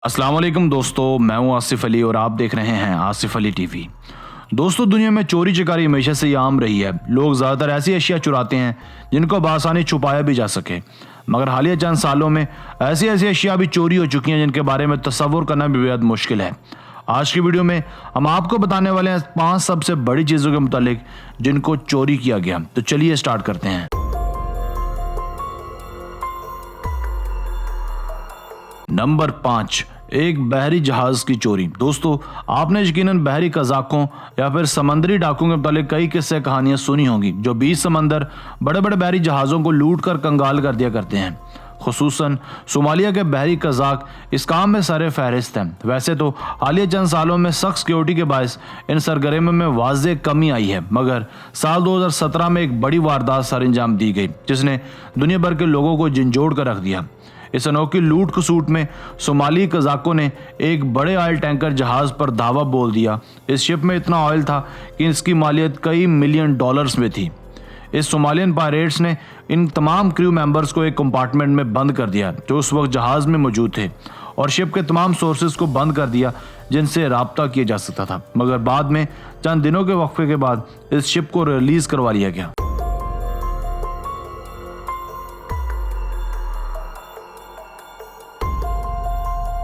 अस्सलाम वालेकुम दोस्तों, मैं हूं आसिफ अली और आप देख रहे हैं आसिफ अली टीवी। दोस्तों, दुनिया में चोरी चकारी हमेशा से ही आम रही है। लोग ज़्यादातर ऐसी अशिया चुराते हैं जिनको बआसानी छुपाया भी जा सके, मगर हालिया चंद सालों में ऐसी ऐसी अशिया भी चोरी हो चुकी हैं जिनके बारे में तसव्वुर करना भी बेहद मुश्किल है। आज की वीडियो में हम आपको बताने वाले हैं 5 सबसे बड़ी चीज़ों के मुतालिक जिनको चोरी किया गया। तो चलिए स्टार्ट करते हैं। नंबर 5, एक बहरी जहाज की चोरी। दोस्तों, आपने यकीनन बहरी कज़ाकों या फिर समंदरी डाकुओं के मुतालिक कई किस्से कहानियां सुनी होंगी जो बीच समंदर बड़े बड़े बहरी जहाज़ों को लूट कर कंगाल कर दिया करते हैं। खुसूसन सोमालिया के बहरी कज़ाक इस काम में सरे फहरिस्त हैं। वैसे तो हालिया चंद सालों में सख्त सिक्योरिटी के बायस इन सरगर्मियों में वाज़ेह कमी आई है, मगर साल 2017 में एक बड़ी वारदात सर अंजाम दी गई जिसने दुनिया भर के लोगों को झंझोड़ कर रख दिया। इस अनोखी लूट खसूट में सोमाली कज़ाकों ने एक बड़े ऑयल टैंकर जहाज पर धावा बोल दिया। इस शिप में इतना ऑयल था कि इसकी मालियत कई मिलियन डॉलर्स में थी। इस सोमालियन पायरेट्स ने इन तमाम क्रू मेंबर्स को एक कंपार्टमेंट में बंद कर दिया जो उस वक्त जहाज में मौजूद थे, और शिप के तमाम सोर्सेज को बंद कर दिया जिनसे राब्ता किया जा सकता था। मगर बाद में चंद दिनों के वक्फे के बाद इस शिप को रिलीज करवा लिया गया।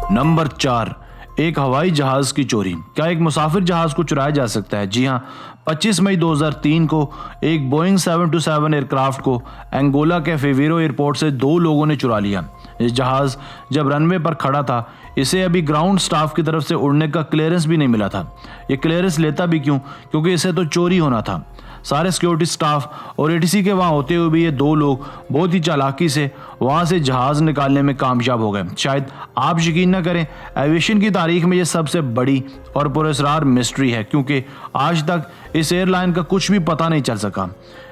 नंबर 4, एक हवाई जहाज की चोरी। क्या एक मुसाफिर जहाज को चुराया जा सकता है? जी हां, 25 मई 2003 को एक बोइंग 727 एयरक्राफ्ट को एंगोला के फेवेरो एयरपोर्ट से 2 लोगों ने चुरा लिया। इस जहाज जब रनवे पर खड़ा था, इसे अभी ग्राउंड स्टाफ की तरफ से उड़ने का क्लियरेंस भी नहीं मिला था। ये क्लियरेंस लेता भी क्यों? क्योंकि इसे तो चोरी होना था। सारे सिक्योरिटी स्टाफ और एटीसी के वहाँ होते हुए भी ये 2 लोग बहुत ही चालाकी से वहाँ से जहाज़ निकालने में कामयाब हो गए। शायद आप यकीन न करें, एविएशन की तारीख में ये सबसे बड़ी और पुरस्कार मिस्ट्री है, क्योंकि आज तक इस एयरलाइन का कुछ भी पता नहीं चल सका।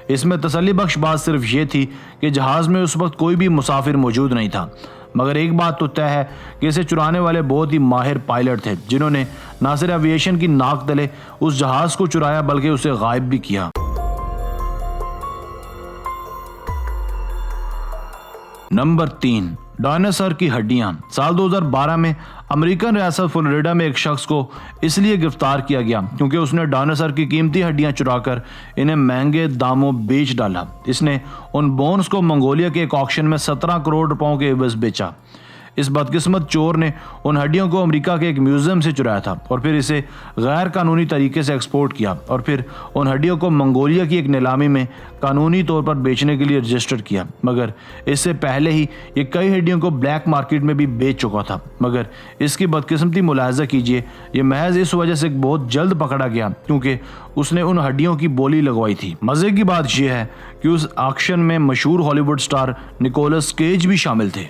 इसमें तसल्ली बख्श बात सिर्फ ये थी कि जहाज़ में उस वक्त कोई भी मुसाफिर मौजूद नहीं था। मगर एक बात तो तय है कि इसे चुराने वाले बहुत ही माहिर पायलट थे जिन्होंने न सिर्फ एविएशन की नाक तले उस जहाज़ को चुराया बल्कि उसे गायब भी किया। नंबर 3, डायनासोर की हड्डियां। साल 2012 में अमेरिकन रियासत फ्लोरिडा में एक शख्स को इसलिए गिरफ्तार किया गया क्योंकि उसने डायनासोर की कीमती हड्डियां चुराकर इन्हें महंगे दामों बेच डाला। इसने उन बोन्स को मंगोलिया के एक ऑक्शन में 17 करोड़ रुपयों के एवज बेचा। इस बदकिस्मत चोर ने उन हड्डियों को अमेरिका के एक म्यूजियम से चुराया था और फिर इसे गैर कानूनी तरीके से एक्सपोर्ट किया और फिर उन हड्डियों को मंगोलिया की एक नीलामी में कानूनी तौर पर बेचने के लिए रजिस्टर किया। मगर इससे पहले ही ये कई हड्डियों को ब्लैक मार्केट में भी बेच चुका था। मगर इसकी बदकिस्मती मुलाहजा कीजिए, ये महज इस वजह से बहुत जल्द पकड़ा गया क्योंकि उसने उन हड्डियों की बोली लगवाई थी। मजे की बात यह है कि उस ऑक्शन में मशहूर हॉलीवुड स्टार निकोलस केज भी शामिल थे।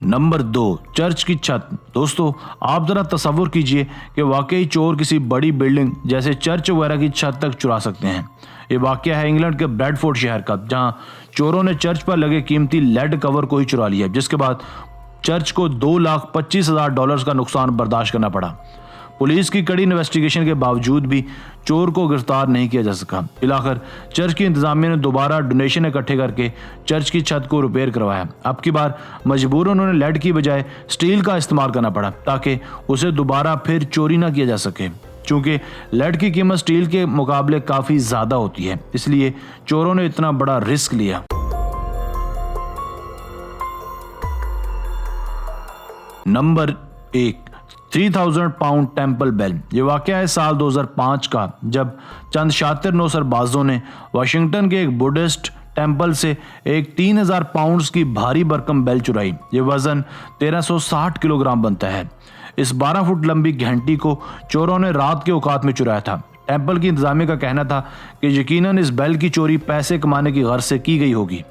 नंबर 2, चर्च की छत। दोस्तों, आप जरा तसव्वुर कीजिए कि वाकई चोर किसी बड़ी बिल्डिंग जैसे चर्च वगैरह की छत तक चुरा सकते हैं। ये वाकया है इंग्लैंड के ब्रैडफोर्ड शहर का, जहां चोरों ने चर्च पर लगे कीमती लेड कवर को ही चुरा लिया, जिसके बाद चर्च को $2,25,000 का नुकसान बर्दाश्त करना पड़ा। पुलिस की कड़ी इन्वेस्टिगेशन के बावजूद भी चोर को गिरफ्तार नहीं किया जा सका। आखिर चर्च की इंतजामिया ने दोबारा डोनेशन इकट्ठे करके चर्च की छत को रिपेयर करवाया। अब की बार मजबूरन उन्होंने लेड की बजाय स्टील का इस्तेमाल करना पड़ा ताकि उसे दोबारा फिर चोरी ना किया जा सके। चूंकि लेड की कीमत स्टील के मुकाबले काफ़ी ज़्यादा होती है, इसलिए चोरों ने इतना बड़ा रिस्क लिया। Number 1, 3000 pound temple bell. ये वाकया है साल 2005 का, जब चंद शातिर नौसरबाजों ने वाशिंगटन के एक बुद्धिस्ट टेम्पल से एक 3000 पाउंड्स की भारी भरकम बेल चुराई। ये वजन 1360 किलोग्राम बनता है। इस 12 फुट लंबी घंटी को चोरों ने रात के औकात में चुराया था। टेम्पल की इंतजामिया का कहना था कि यकीनन इस बेल की चोरी पैसे कमाने की गर्ज से की गई होगी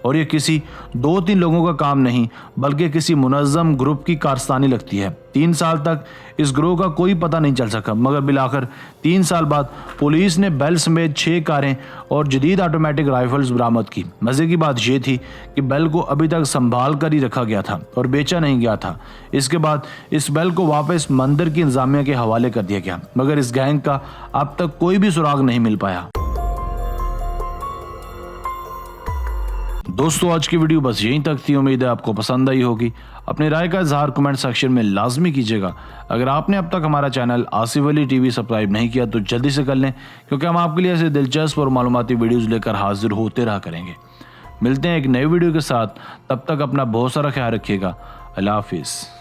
और ये किसी 2-3 लोगों का काम नहीं बल्कि किसी मुनज़्ज़म ग्रुप की कारस्तानी लगती है। 3 साल तक इस ग्रोह का कोई पता नहीं चल सका, मगर बिलाखिर 3 साल बाद पुलिस ने बेल समेत 6 कारें और जदीद ऑटोमेटिक राइफल्स बरामद की। मज़े की बात यह थी कि बेल को अभी तक संभाल कर ही रखा गया था और बेचा नहीं गया था। इसके बाद इस बेल को वापस मंदिर की इंतजामिया के हवाले कर दिया गया, मगर इस गैंग का अब तक कोई भी सुराग नहीं मिल पाया। दोस्तों आज की वीडियो बस यहीं तक थी। उम्मीद है आपको पसंद आई होगी। अपनी राय का इजहार कमेंट सेक्शन में लाजमी कीजिएगा। अगर आपने अब तक हमारा channel Asif Ali TV subscribe नहीं किया तो जल्दी से कर लें, क्योंकि हम आपके लिए ऐसे दिलचस्प और मालूमाती वीडियोस लेकर हाजिर होते रहा करेंगे। मिलते हैं एक नई वीडियो के साथ, तब तक अपना बहुत सारा ख्याल रखिएगा। अल्लाह हाफिज़।